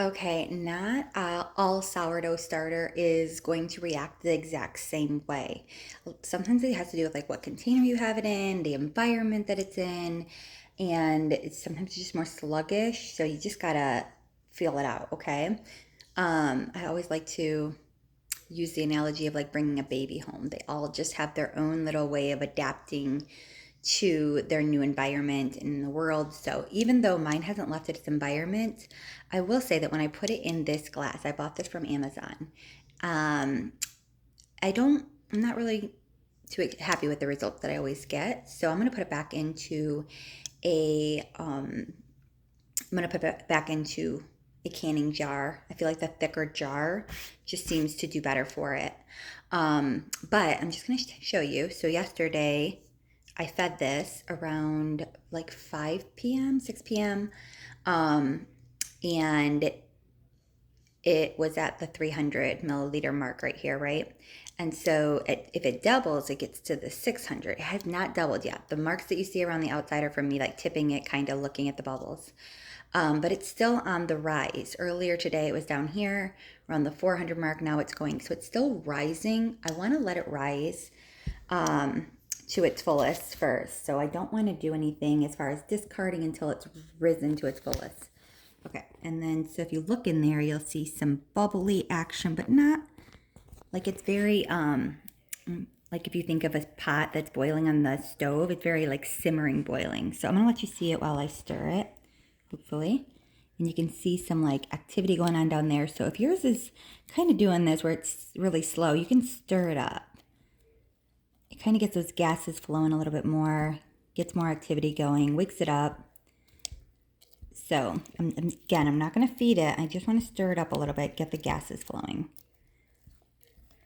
Okay, not all sourdough starter is going to react the exact same way. Sometimes it has to do with like what container you have it in, the environment that it's in, and it's sometimes just more sluggish. So you just gotta feel it out, okay? I always like to use the analogy of like bringing a baby home. They all just have their own little way of adapting to their new environment in the world. So even though mine hasn't left its environment, I will say that when I put it in this glass, I bought this from Amazon. Um, I'm not really too happy with the results that I always get. So I'm going to put it back into I'm going to put it back into a canning jar. I feel like the thicker jar just seems to do better for it. But I'm just going to show you. So yesterday I fed this around like 5 p.m., 6 p.m. And it was at the 300 milliliter mark right here, right? And so if it doubles, it gets to the 600. It has not doubled yet. The marks that you see around the outside are from me like tipping it, kind of looking at the bubbles. But it's still on the rise. Earlier today, it was down here around the 400 mark. Now it's going, so it's still rising. I want to let it rise to its fullest first. So I don't want to do anything as far as discarding until it's risen to its fullest. Okay, and then so if you look in there, you'll see some bubbly action, but not like it's very, like if you think of a pot that's boiling on the stove, it's very like simmering boiling. So I'm gonna let you see it while I stir it, hopefully. And you can see some like activity going on down there. So if yours is kind of doing this where it's really slow, you can stir it up. It kind of gets those gases flowing a little bit more, gets more activity going, wakes it up. So again, I'm not going to feed it. I just want to stir it up a little bit, get the gases flowing,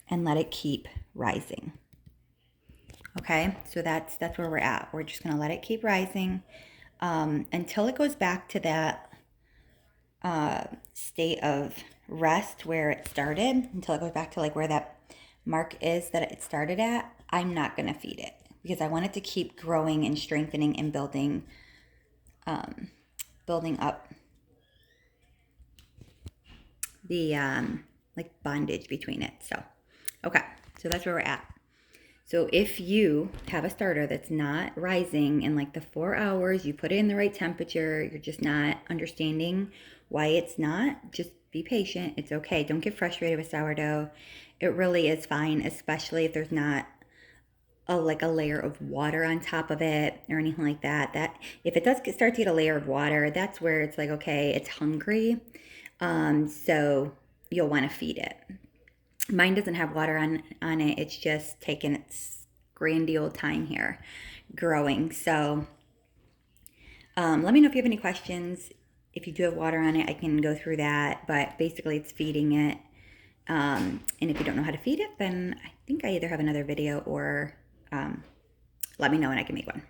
and let it keep rising. Okay, so that's where we're at. We're just going to let it keep rising until it goes back to that state of rest where it started, until it goes back to like where that mark is that it started at. I'm not going to feed it because I want it to keep growing and strengthening and building up the like bondage between it. So, okay, so that's where we're at. So if you have a starter that's not rising in like the 4 hours, you put it in the right temperature, you're just not understanding why it's not, just be patient. It's okay. Don't get frustrated with sourdough. It really is fine, especially if there's not a layer of water on top of it or anything like that. That if it does start to get a layer of water, that's where it's like, okay, it's hungry. So you'll want to feed it. Mine doesn't have water on it. It's just taking its grandy old time here growing. So let me know if you have any questions. If you do have water on it, I can go through that. But basically, it's feeding it. And if you don't know how to feed it, then I think I either have another video or let me know and I can make one.